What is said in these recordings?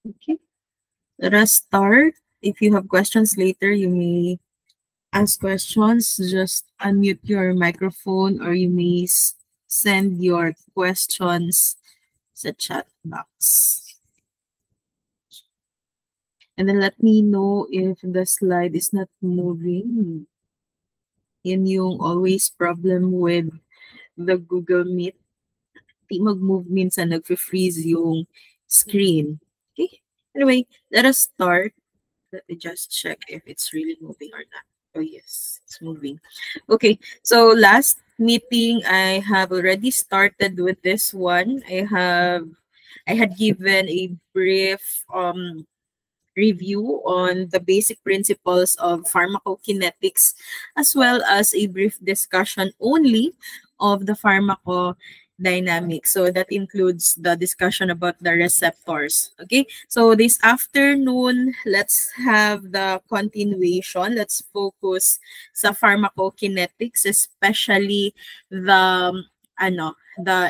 Okay, let us start. If you have questions later, you may ask questions. Just unmute your microphone or you may send your questions sa chat box. And then let me know if the slide is not moving. Yan yung always problem with the Google Meet. Di mag-move minsan, nag-freeze yung screen. Okay? Anyway, let us start. Let me just check if it's really moving or not. Oh, yes, it's moving. Okay, so last meeting, I have already started with this one. I had given a brief review on the basic principles of pharmacokinetics, as well as a brief discussion only of the pharmacodynamics. So that includes the discussion about the receptors. Okay, so this afternoon, let's have the continuation. Let's focus sa pharmacokinetics, especially the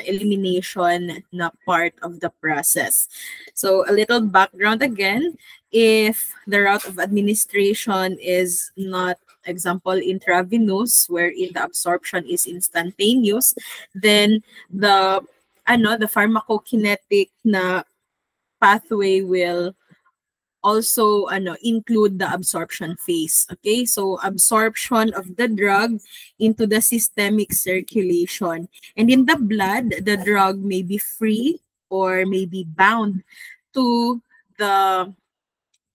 elimination na part of the process. So a little background again. If the route of administration is not, example, intravenous, wherein the absorption is instantaneous, then the pharmacokinetic na pathway will also include the absorption phase. Okay, so absorption of the drug into the systemic circulation, and in the blood the drug may be free or may be bound to the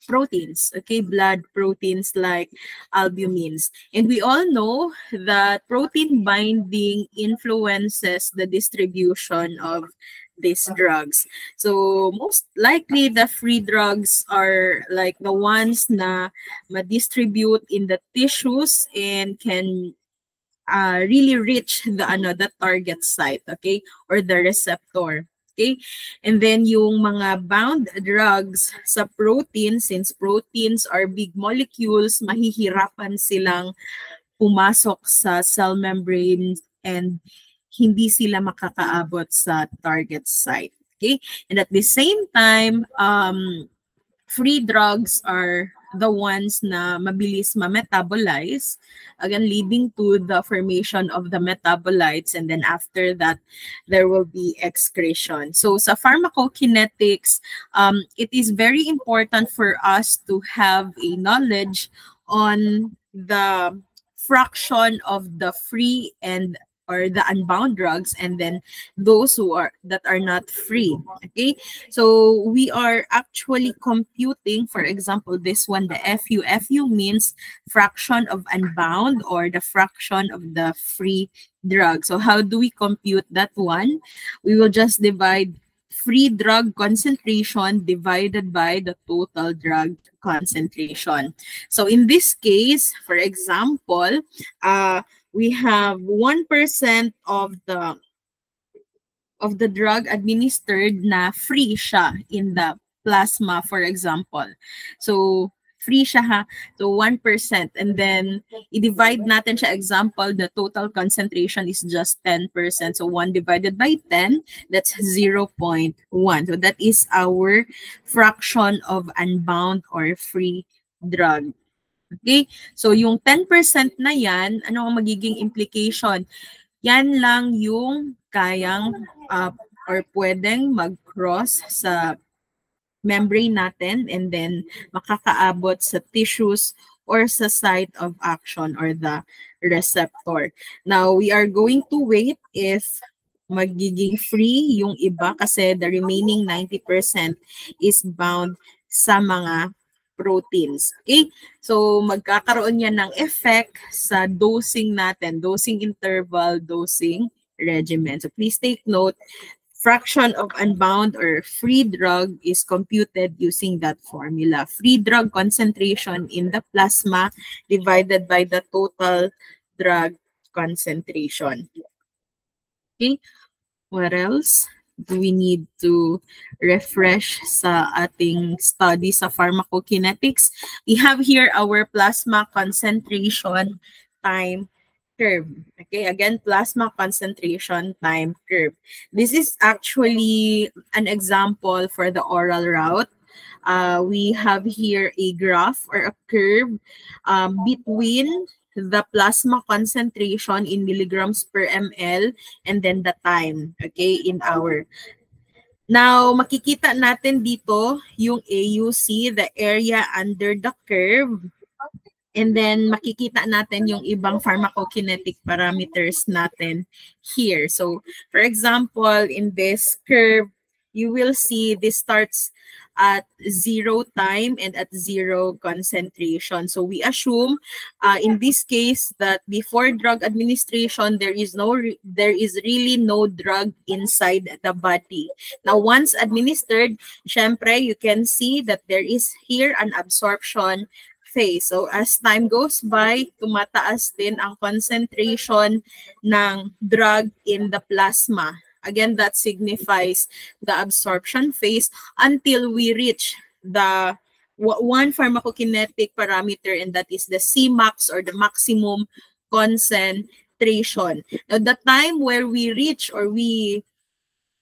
proteins, okay, blood proteins like albumins. And we all know that protein binding influences the distribution of these drugs. So most likely the free drugs are like the ones na ma-distribute in the tissues and can really reach the target site, okay, or the receptor. Okay? And then yung mga bound drugs sa protein, since proteins are big molecules, mahihirapan silang pumasok sa cell membrane and hindi sila makakaabot sa target site. Okay? And at the same time, free drugs are the ones na mabilis ma-metabolize, again leading to the formation of the metabolites, and then after that there will be excretion. So sa pharmacokinetics, it is very important for us to have a knowledge on the fraction of the free and or the unbound drugs, and then those that are not free. Okay, so we are actually computing, for example, this one, the FU. FU means fraction of unbound or the fraction of the free drug. So how do we compute that one? We will just divide free drug concentration divided by the total drug concentration. So in this case, for example, we have 1% of the drug administered na free siya in the plasma, for example. So, free siya ha. So, 1%. And then, i-divide natin siya. Example, the total concentration is just 10%. So, 1 divided by 10, that's 0.1. So, that is our fraction of unbound or free drug. Okay? So, yung 10% na yan, ano ang magiging implication? Yan lang yung kayang or pwedeng mag-cross sa membrane natin and then makakaabot sa tissues or sa site of action or the receptor. Now, we are going to wait if magiging free yung iba kasi the remaining 90% is bound sa mga proteins. Okay? So, magkakaroon yan ng effect sa dosing natin, dosing interval, dosing regimen. So, please take note, fraction of unbound or free drug is computed using that formula. Free drug concentration in the plasma divided by the total drug concentration. Okay? What else do we need to refresh sa ating study sa pharmacokinetics? We have here our plasma concentration time curve. Okay, again, plasma concentration time curve. This is actually an example for the oral route. we have here a graph or a curve between the plasma concentration in milligrams per ml and then the time, okay, in hour. Now, makikita natin dito yung AUC, the area under the curve. And then makikita natin yung ibang pharmacokinetic parameters natin here. So, for example, in this curve, you will see this starts at 0 time and at 0 concentration. So we assume in this case that before drug administration, there is really no drug inside the body. Now, once administered, syempre, you can see that there is here an absorption phase. So as time goes by, tumataas din ang concentration ng drug in the plasma. Again, that signifies the absorption phase until we reach the one pharmacokinetic parameter, and that is the Cmax, or the maximum concentration. Now, the time where we reach or we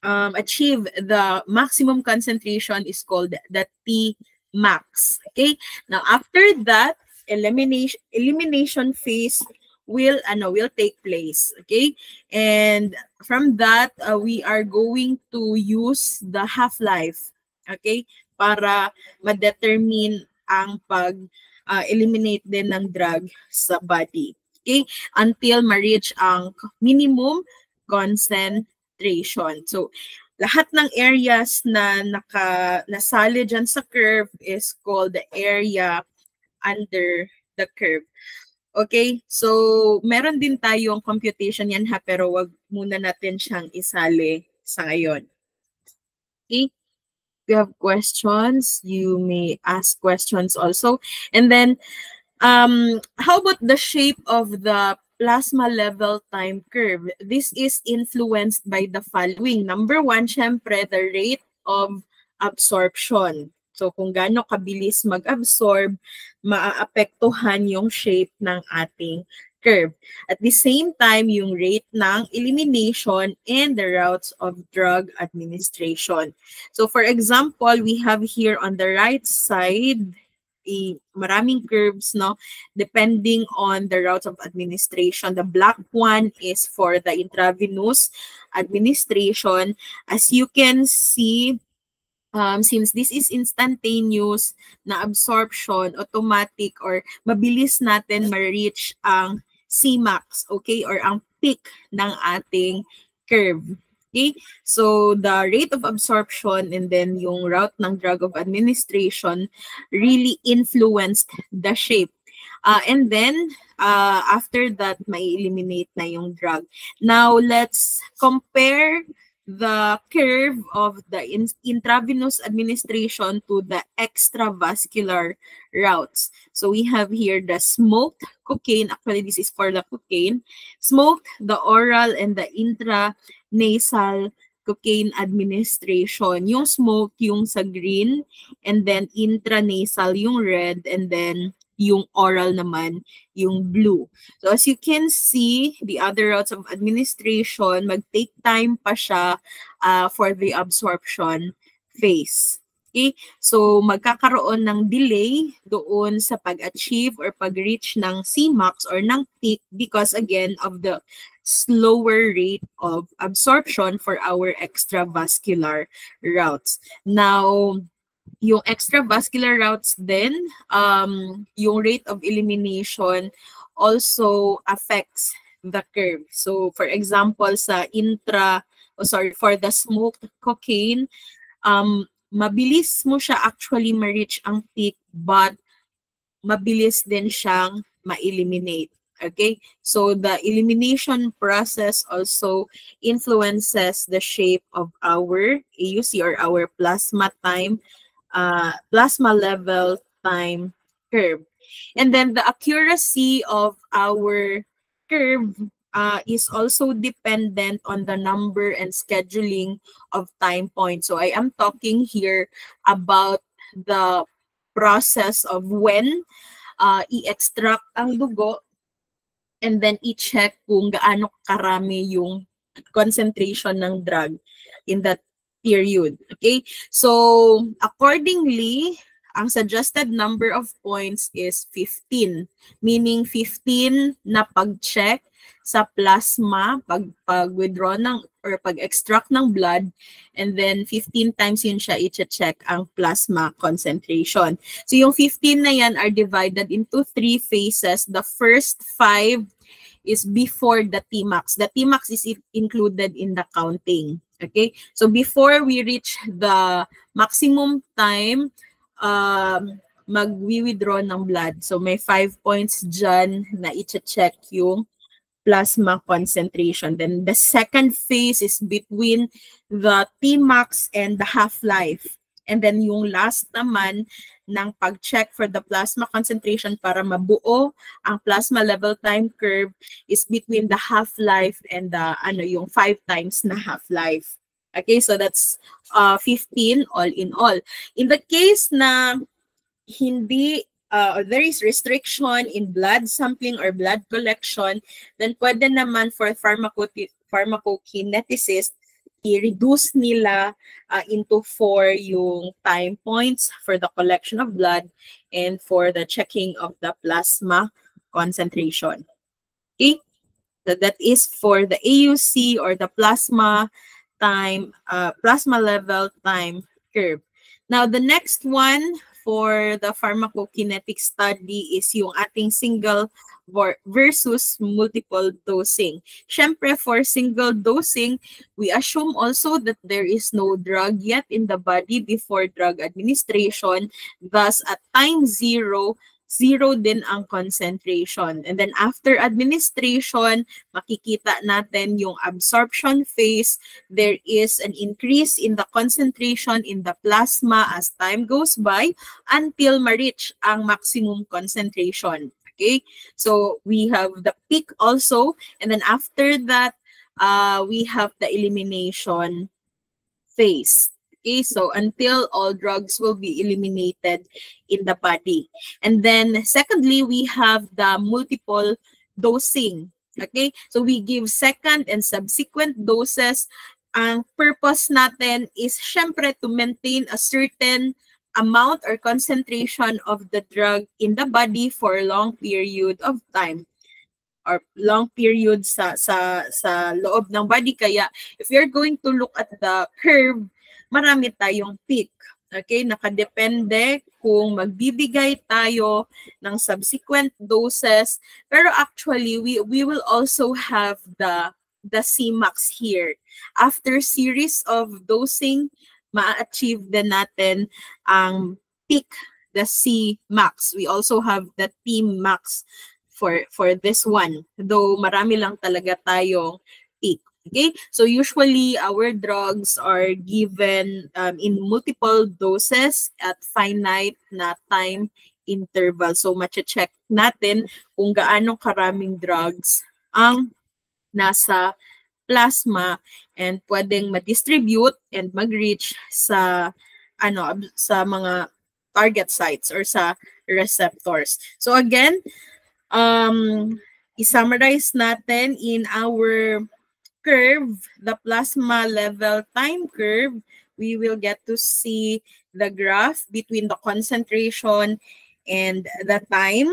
achieve the maximum concentration is called the Tmax. Okay. Now, after that, elimination phase will take place. Okay, and from that we are going to use the half-life, okay, para ma-determine ang pag eliminate din ng drug sa body, okay, until ma-reach ang minimum concentration. So lahat ng areas na nasali dyan sa curve is called the area under the curve. Okay, so meron din tayong computation yan ha, pero wag muna natin siyang isali sa ngayon. Okay, if you have questions, you may ask questions also. And then, how about the shape of the plasma level time curve? This is influenced by the following. Number one, syempre, the rate of absorption. So kung gaano kabilis mag-absorb, maaapektuhan yung shape ng ating curve. At the same time, yung rate ng elimination and the routes of drug administration. So for example, we have here on the right side, maraming curves, no, depending on the routes of administration. The black one is for the intravenous administration. As you can see, since this is instantaneous na absorption, automatic or mabilis natin ma-reach ang Cmax, okay, or ang peak ng ating curve. Okay, so the rate of absorption and then yung route ng drug of administration really influenced the shape. And then, after that, may eliminate na yung drug. Now, let's compare the curve of the intravenous administration to the extravascular routes. So we have here the smoked cocaine. Actually, this is for the cocaine. Smoked, the oral, and the intranasal cocaine administration. Yung smoked, yung sa green, and then intranasal, yung red, and then yung oral naman, yung blue. So as you can see, the other routes of administration, mag-take time pa siya for the absorption phase. Okay? So magkakaroon ng delay doon sa pag-achieve or pag-reach ng Cmax or ng peak because again of the slower rate of absorption for our extravascular routes. Now, yung extravascular routes din, yung rate of elimination also affects the curve. So, for example, for the smoked cocaine, mabilis mo siya actually ma-reach ang peak, but mabilis din siyang ma-eliminate. Okay? So, the elimination process also influences the shape of our AUC or our plasma level time curve. And then the accuracy of our curve is also dependent on the number and scheduling of time points. So I am talking here about the process of when i-extract ang dugo and then i-check kung gaano karami yung concentration ng drug in that period. Okay? So, accordingly, ang suggested number of points is 15. Meaning 15 na pag-check sa plasma, pag-withdraw ng or pag-extract ng blood, and then 15 times yun siya i-check ang plasma concentration. So yung 15 na yan are divided into 3 phases. The first 5 is before the Tmax. The Tmax is included in the counting. Okay? So before we reach the maximum time, mag-withdraw ng blood. So may 5 points dyan na i-check yung plasma concentration. Then the second phase is between the Tmax and the half-life. And then yung last naman ng pag-check for the plasma concentration para mabuo ang plasma level time curve is between the half-life and the yung 5 times na half-life. Okay, so that's 15 all in all. In the case na hindi there is restriction in blood sampling or blood collection, then pwede naman for pharmacokineticist, i-reduce nila into 4 yung time points for the collection of blood and for the checking of the plasma concentration. Okay? So that is for the AUC or the plasma level time curve. Now, the next one for the pharmacokinetic study is yung ating single versus multiple dosing. Syempre, for single dosing, we assume also that there is no drug yet in the body before drug administration. Thus, at time 0, 0 din ang concentration. And then after administration, makikita natin yung absorption phase. There is an increase in the concentration in the plasma as time goes by until ma-reach ang maximum concentration. Okay? So we have the peak also. And then after that, we have the elimination phase. Okay, so until all drugs will be eliminated in the body. And then secondly, we have the multiple dosing. Okay, so we give second and subsequent doses. Ang purpose natin is syempre to maintain a certain amount or concentration of the drug in the body for a long period of time or long period sa loob ng body. Kaya if you're going to look at the curve, marami tayong peak. Okay, nakadepende kung magbibigay tayo ng subsequent doses. Pero actually, we will also have the Cmax here. After series of dosing, ma-achieve din natin ang peak, the Cmax. We also have the Tmax for this one. Though marami lang talaga tayong peak. Okay, so usually our drugs are given in multiple doses at finite na time interval. So mache-check natin kung gaano karaming drugs ang nasa plasma and pwedeng ma-distribute and mag-reach sa sa mga target sites or sa receptors. So again, i-summarize natin in our curve, the plasma level time curve, we will get to see the graph between the concentration and the time,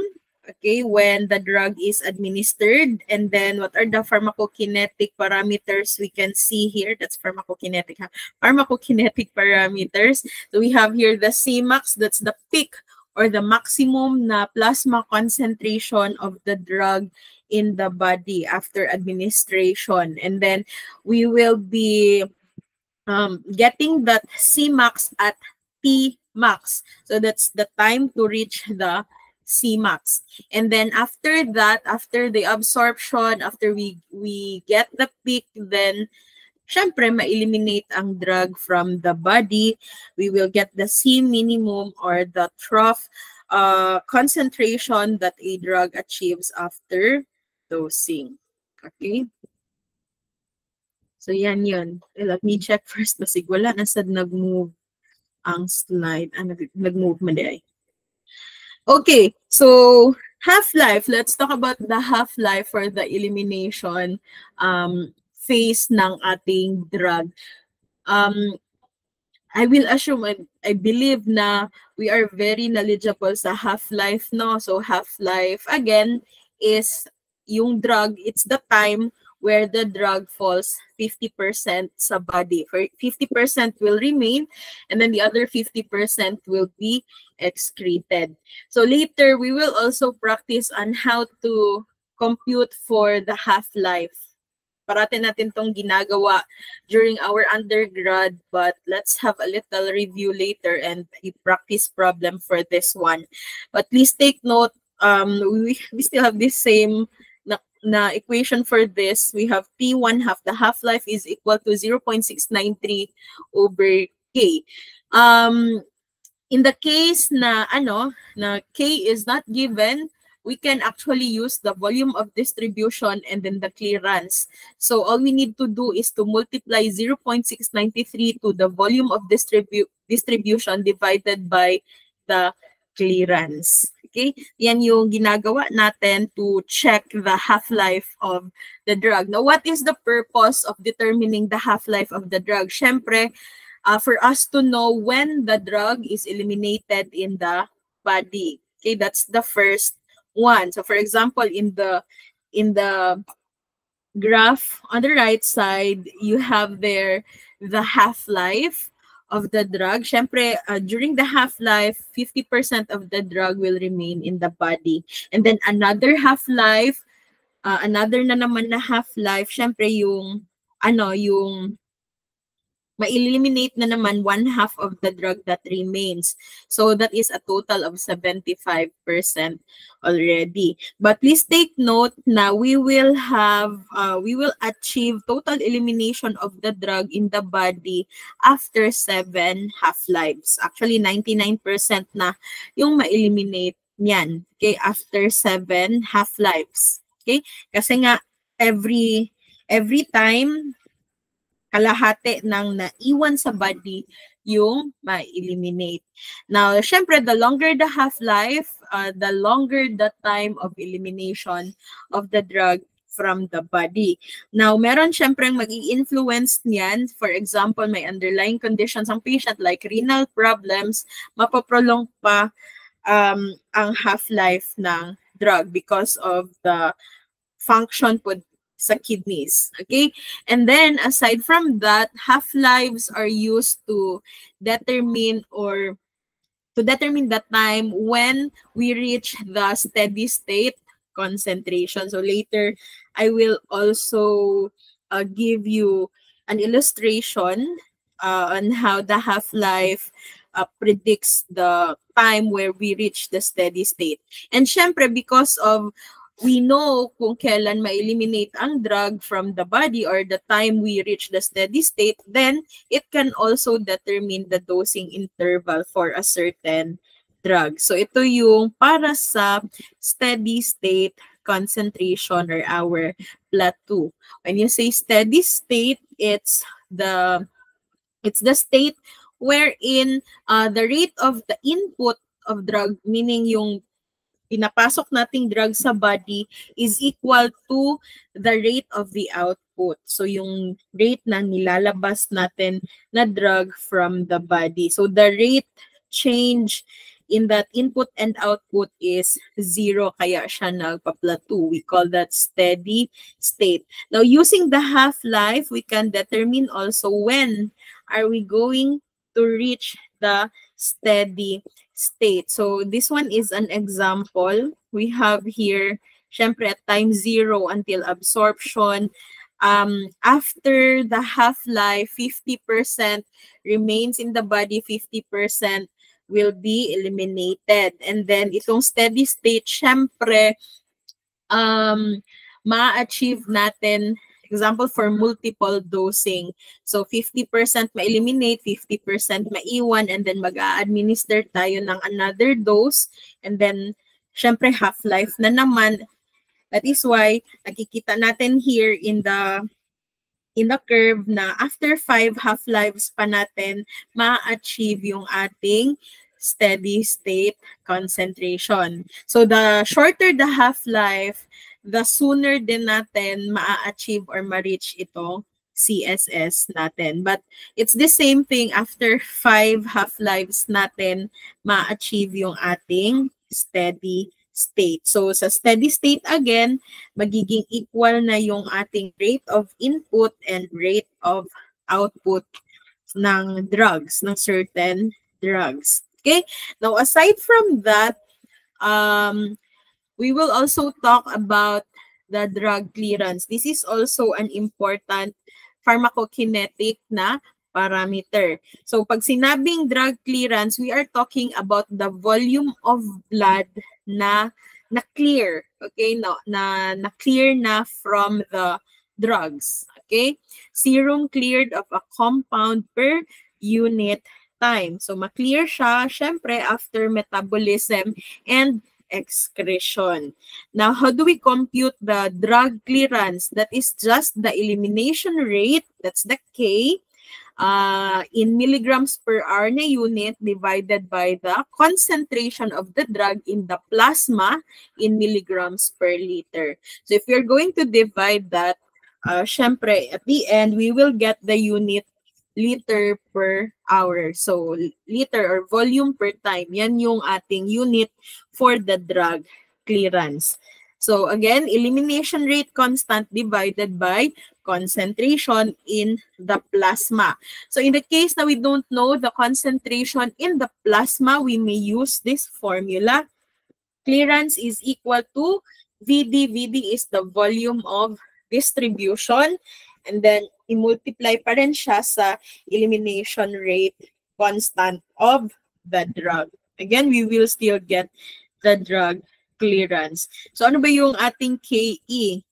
okay, when the drug is administered. And then what are the pharmacokinetic parameters we can see here? That's pharmacokinetic parameters. So we have here the Cmax, that's the peak or the maximum na plasma concentration of the drug in the body after administration. And then we will be getting that Cmax at Tmax. So that's the time to reach the Cmax. And then after that, after the absorption, after we get the peak, then syempre ma-eliminate ang drug from the body. We will get the C minimum or the trough concentration that a drug achieves after dosing. Okay? So yan yun. Let me check first. Basig wala na sad nag-move ang slide. Nag-move mali. Okay, so half-life. Let's talk about the half-life for the elimination phase ng ating drug. I will assume, I believe na we are very knowledgeable sa half-life, no? So half-life, again, is yung drug, it's the time where the drug falls 50% sa body. For 50% will remain, and then the other 50% will be excreted. So later, we will also practice on how to compute for the half-life. Parati natin tong ginagawa during our undergrad, but let's have a little review later and a practice problem for this one. But please take note, we still have this same na equation for this. We have T1 half, the half-life is equal to 0.693 over K. In the case na na K is not given, we can actually use the volume of distribution and then the clearance. So all we need to do is to multiply 0.693 to the volume of distribution divided by the clearance. Okay? Yan yung ginagawa natin to check the half-life of the drug. Now, what is the purpose of determining the half-life of the drug? Syempre, for us to know when the drug is eliminated in the body. Okay, that's the first one. So for example, in the graph on the right side, you have there the half-life of the drug. Syempre, during the half-life, 50% of the drug will remain in the body. And then another half-life, another na naman na half-life, syempre yung ma-eliminate na naman 1/2 of the drug that remains. So that is a total of 75% already. But please take note na we will achieve total elimination of the drug in the body after 7 half-lives. Actually, 99% na yung ma-eliminate niyan. Okay, after 7 half-lives. Okay? Kasi nga every time kalahati ng naiwan sa body yung ma-eliminate. Now, syempre, the longer the half-life, the longer the time of elimination of the drug from the body. Now, meron syempre mag-i-influence niyan. For example, may underlying conditions ang patient like renal problems, mapaprolong pa ang half-life ng drug because of the function po sa kidneys. Okay? And then, aside from that, half-lives are used to determine the time when we reach the steady state concentration. So later, I will also give you an illustration on how the half-life predicts the time where we reach the steady state. And syempre, because of we know kung kailan ma-eliminate ang drug from the body or the time we reach the steady state, then it can also determine the dosing interval for a certain drug. So ito yung para sa steady state concentration or our plateau. When you say steady state, it's the state wherein the rate of the input of drug, meaning yung pinapasok nating drug sa body is equal to the rate of the output. So yung rate na nilalabas natin na drug from the body. So the rate change in that input and output is 0, kaya siya nagpa-plateau. We call that steady state. Now, using the half-life, we can determine also when are we going to reach the steady state. So this one is an example. We have here, syempre at time 0 until absorption. After the half-life, 50% remains in the body, 50% will be eliminated. And then itong steady state, syempre, ma-achieve natin, example for multiple dosing. So 50% ma-eliminate, 50% maiwan, and then mag-a-administer tayo ng another dose. And then, syempre, half-life na naman. That is why, nakikita natin here in the curve na after 5 half-lives pa natin, ma-achieve yung ating steady state concentration. So the shorter the half-life, the sooner din natin ma-achieve or ma-reach itong CSS natin. But it's the same thing after 5 half-lives natin ma-achieve yung ating steady state. So sa steady state again, magiging equal na yung ating rate of input and rate of output ng drugs, ng certain drugs. Okay? Now aside from that, we will also talk about the drug clearance. This is also an important pharmacokinetic na parameter. So pag sinabing drug clearance, we are talking about the volume of blood na clear, okay? Na clear na from the drugs, okay? Serum cleared of a compound per unit time. So ma-clear siya syempre after metabolism and excretion. Now, how do we compute the drug clearance? That is just the elimination rate, that's the K, in milligrams per hour na unit divided by the concentration of the drug in the plasma in milligrams per liter. So if you're going to divide that, syempre, at the end, we will get the unit liter per hour. So, liter or volume per time, yan yung ating unit for the drug clearance. So, again, elimination rate constant divided by concentration in the plasma. So, in the case na we don't know the concentration in the plasma, we may use this formula. Clearance is equal to VD. VD is the volume of distribution. And then, i-multiply pa rin siya sa elimination rate constant of the drug. Again, we will still get the drug clearance. So, ano ba yung ating KE?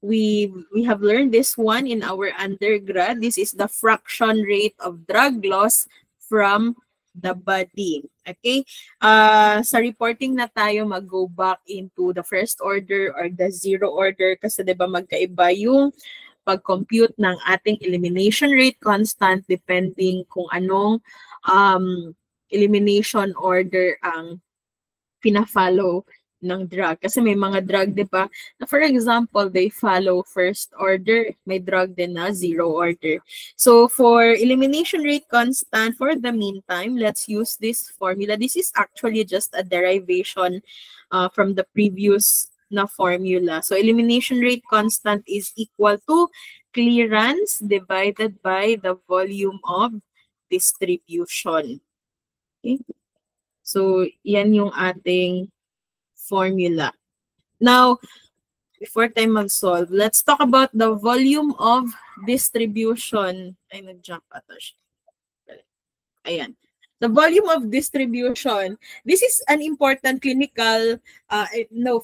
We have learned this one in our undergrad. This is the fraction rate of drug loss from the body. Okay? Sa reporting na tayo, mag-go back into the first order or the zero order kasi diba magkaiba yung pag-compute ng ating elimination rate constant depending kung anong elimination order ang pina-follow ng drug. Kasi may mga drug, di ba, na for example, they follow first order, may drug din na zero order. So for elimination rate constant, for the meantime, let's use this formula. This is actually just a derivation from the previous na formula. So elimination rate constant is equal to clearance divided by the volume of distribution. Okay? So yan yung ating formula. Now, before tayo mag-solve, let's talk about the volume of distribution. Ay, nag-jump ata siya. Ayan. The volume of distribution, this is an important clinical,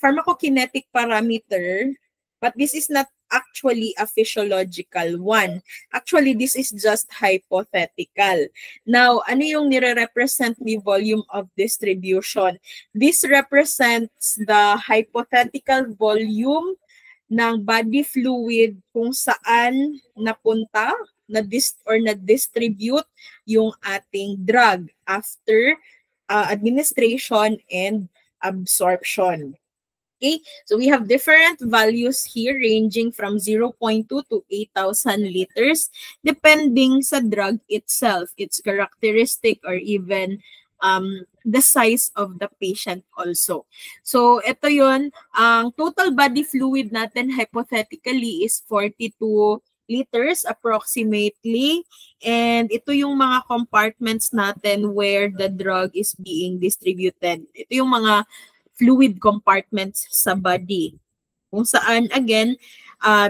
pharmacokinetic parameter, but this is not actually a physiological one. Actually, this is just hypothetical. Now, ano yung nire-represent ni volume of distribution? This represents the hypothetical volume ng body fluid kung saan napunta na-distribute yung ating drug after administration and absorption. Okay, so we have different values here ranging from 0.2 to 8,000 liters depending sa drug itself, its characteristic, or even the size of the patient also. So ito yun, ang total body fluid natin hypothetically is 42 liters approximately. And ito yung mga compartments natin where the drug is being distributed. Ito yung mga fluid compartments sa body. Kung saan, again,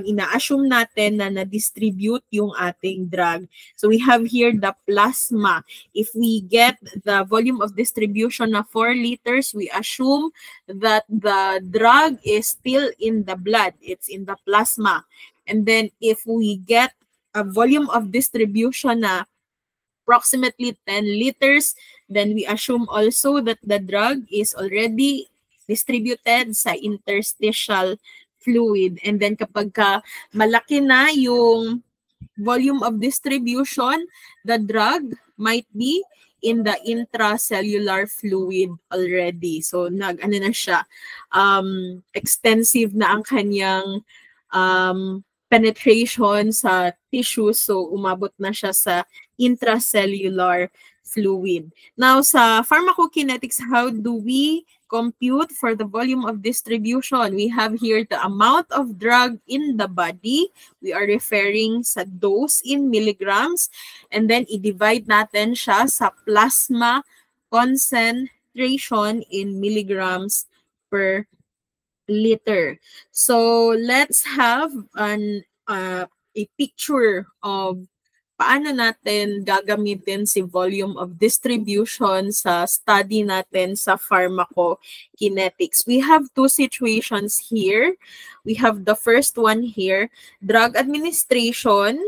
ina-assume natin na na-distribute yung ating drug. So we have here the plasma. If we get the volume of distribution na 4 liters, we assume that the drug is still in the blood. It's in the plasma. And then if we get a volume of distribution na approximately 10 liters, then we assume also that the drug is already distributed sa interstitial fluid. And then kapag malaki na yung volume of distribution, the drug might be in the intracellular fluid already. So na siya, extensive na ang kanyang penetration sa tissue. So, umabot na siya sa intracellular fluid. Now, sa pharmacokinetics, how do we compute for the volume of distribution? We have here the amount of drug in the body. We are referring sa dose in milligrams. And then, i-divide natin siya sa plasma concentration in milligrams per liter. So, let's have a picture of paano natin gagamitin si volume of distribution sa study natin sa pharmacokinetics. We have two situations here. We have the first one here, drug administration.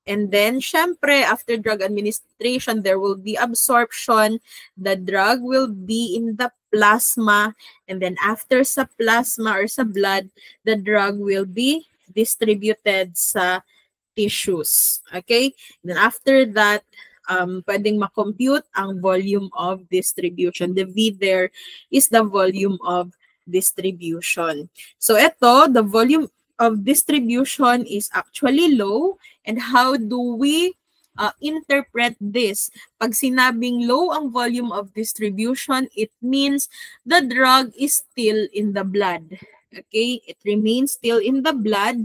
And then, syempre, after drug administration, there will be absorption. The drug will be in the plasma. And then, after sa plasma or sa blood, the drug will be distributed sa tissues. Okay? Then after that, pwedeng makompute ang volume of distribution. The V there is the volume of distribution. So ito, the volume of distribution is actually low. And how do we interpret this? Pag sinabing low ang volume of distribution, it means the drug is still in the blood. Okay? It remains still in the blood.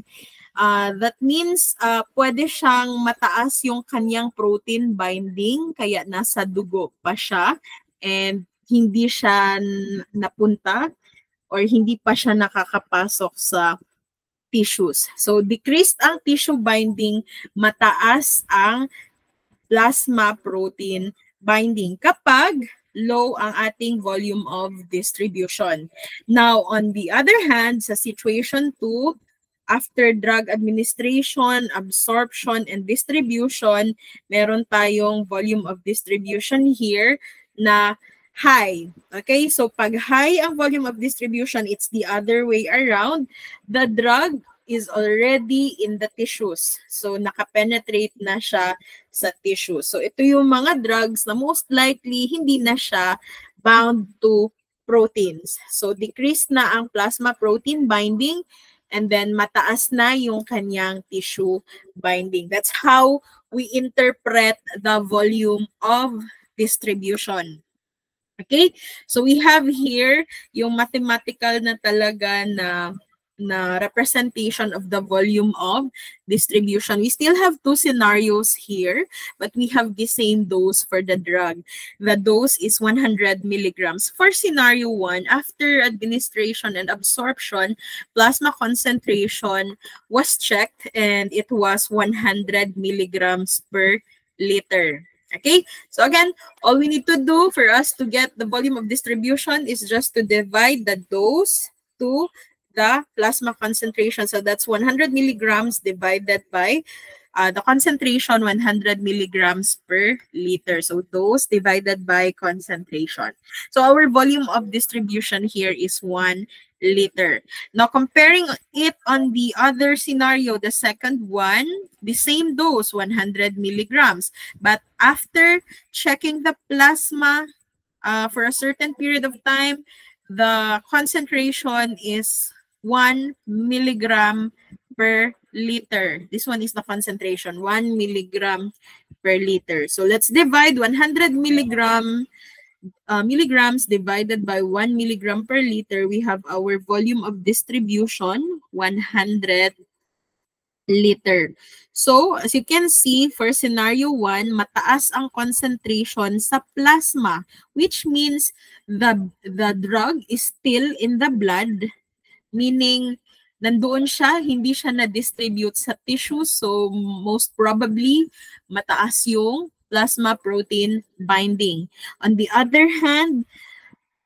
That means pwede siyang mataas yung kanyang protein binding, kaya nasa dugo pa siya and hindi siya napunta or hindi pa siya nakakapasok sa tissues. So decreased ang tissue binding, mataas ang plasma protein binding kapag low ang ating volume of distribution. Now, on the other hand, sa situation 2, after drug administration, absorption, and distribution, meron tayong volume of distribution here na high. Okay, so pag high ang volume of distribution, it's the other way around. The drug is already in the tissues. So nakapenetrate na siya sa tissue. So ito yung mga drugs na most likely hindi na siya bound to proteins. So decreased na ang plasma protein binding and then mataas na yung kanyang tissue binding. That's how we interpret the volume of distribution. Okay? So we have here yung mathematical na talaga na representation of the volume of distribution. We still have two scenarios here, but we have the same dose for the drug. The dose is 100 milligrams. For scenario 1, after administration and absorption, plasma concentration was checked and it was 100 milligrams per liter. Okay, so again, all we need to do for us to get the volume of distribution is just to divide the dose to the plasma concentration. So that's 100 milligrams divided by the concentration, 100 milligrams per liter. So dose divided by concentration. So our volume of distribution here is 1 liter. Now comparing it on the other scenario, the second one, the same dose, 100 milligrams. But after checking the plasma for a certain period of time, the concentration is 1 milligram per liter. This one is the concentration, 1 milligram per liter. So let's divide 100 milligrams divided by 1 milligram per liter. We have our volume of distribution, 100 liter. So, as you can see, for scenario 1, mataas ang concentration sa plasma, which means the drug is still in the blood, meaning nandoon siya, hindi siya na-distribute sa tissue. So, most probably, mataas yung plasma protein binding. On the other hand,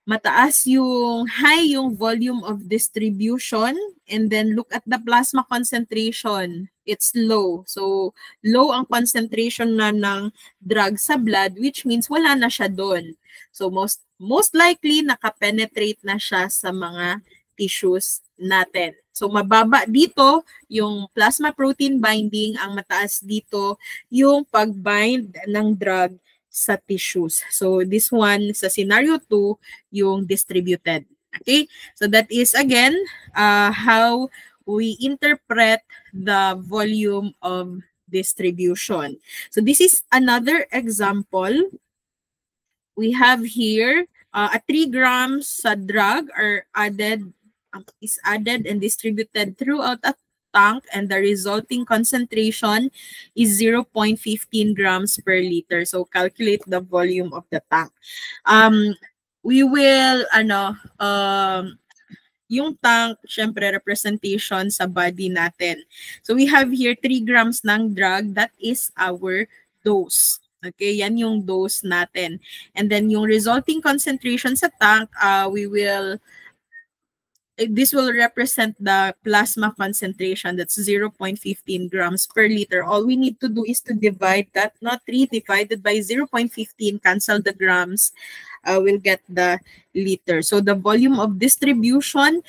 mataas yung high yung volume of distribution, and then look at the plasma concentration. It's low. So, low ang concentration na ng drug sa blood, which means wala na siya doon. So, most likely, nakapenetrate na siya sa mga tissues natin. So, mababa dito yung plasma protein binding, ang mataas dito yung pag-bind ng drug sa tissues. So, this one, sa scenario 2, yung distributed. Okay? So, that is, again, how we interpret the volume of distribution. So this is another example. We have here a 3 grams sa drug is added and distributed throughout a tank, and the resulting concentration is 0.15 grams per liter. So calculate the volume of the tank. We will yung tank, syempre, representation sa body natin. So we have here 3 grams ng drug. That is our dose. Okay, yan yung dose natin. And then yung resulting concentration sa tank, this will represent the plasma concentration. That's 0.15 grams per liter. All we need to do is to divide that, not 3 divided by 0.15, cancel the grams, we'll get the liter. So the volume of distribution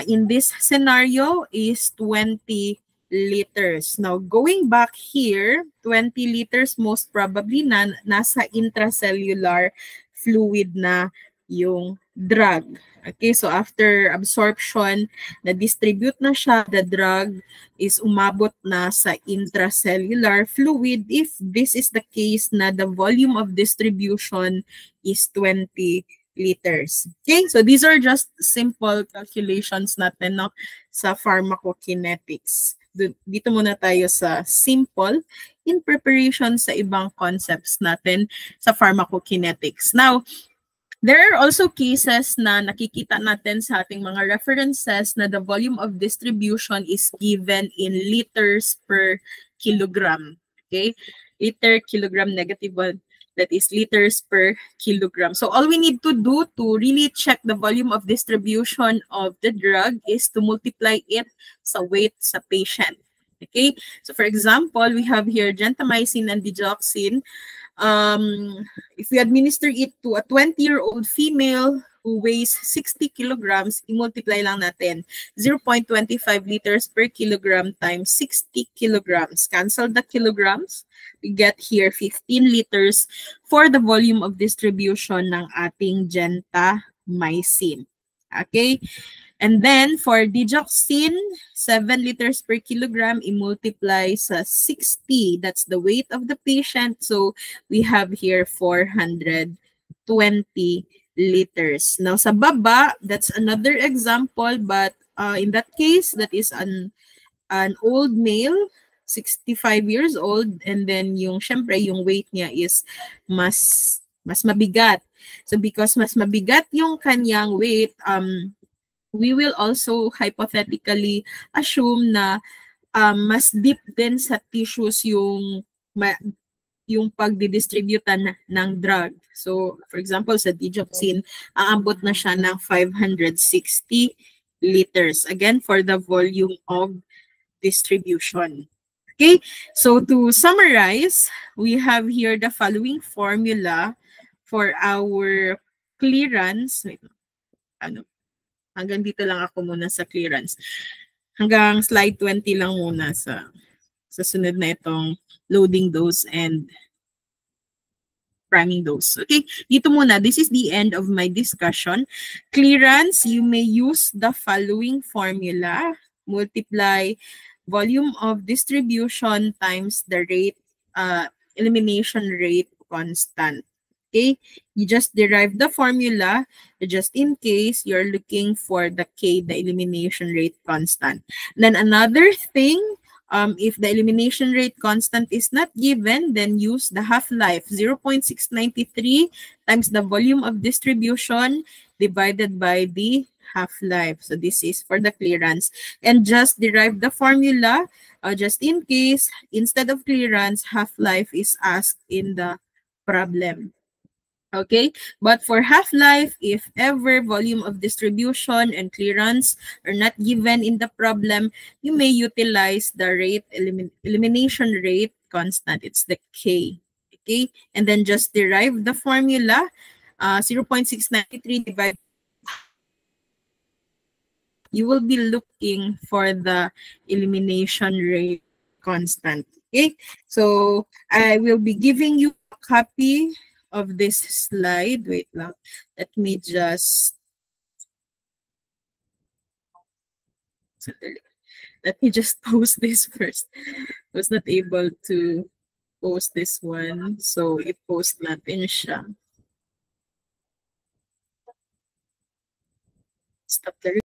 in this scenario is 20 liters. Now, going back here, 20 liters most probably nasa intracellular fluid na yung drug. Okay, so after absorption, na-distribute na siya, the drug is umabot na sa intracellular fluid if this is the case na the volume of distribution is 20 liters. Okay, so these are just simple calculations natin, no, sa pharmacokinetics. Dito muna tayo sa simple in preparation sa ibang concepts natin sa pharmacokinetics. Now, there are also cases na nakikita natin sa ating mga references na the volume of distribution is given in liters per kilogram. Okay? Liter, kilogram, negative one. That is liters per kilogram. So all we need to do to really check the volume of distribution of the drug is to multiply it sa weight sa patient. Okay? So for example, we have here gentamicin and digoxin. If we administer it to a 20-year-old female who weighs 60 kilograms, i-multiply lang natin 0.25 liters per kilogram times 60 kilograms. Cancel the kilograms. We get here 15 liters for the volume of distribution ng ating gentamicin. Okay? And then for digoxin, 7 liters per kilogram, i-multiply sa 60. That's the weight of the patient. So we have here 420 liters. Now sa baba, that's another example, but in that case, that is an old male, 65 years old, and then yung syempre yung weight niya is mas mabigat. So because mas mabigat yung kanyang weight, we will also hypothetically assume na mas deep din sa tissues yung pagdidistributan ng drug. So, for example, sa digoxin, aabot na siya ng 560 liters. Again, for the volume of distribution. Okay, so to summarize, we have here the following formula for our clearance. Wait, hanggang dito lang ako muna sa clearance. Hanggang slide 20 lang muna sa sunod na itong loading dose and priming dose. Okay, dito muna. This is the end of my discussion. Clearance, you may use the following formula. Multiply volume of distribution times the rate, elimination rate constant. Okay, you just derive the formula just in case you're looking for the K, the elimination rate constant. Then another thing, if the elimination rate constant is not given, then use the half-life, 0.693 times the volume of distribution divided by the half-life. So this is for the clearance. And just derive the formula just in case, instead of clearance, half-life is asked in the problem. Okay, but for half-life, if ever volume of distribution and clearance are not given in the problem, you may utilize the rate elimination rate constant. It's the K. Okay, and then just derive the formula, 0.693 divided. You will be looking for the elimination rate constant. Okay, so I will be giving you a copy of this slide. Wait lang. Let me just Let me just post this first. I was not able to post this one. So, i-post natin siya. Stop the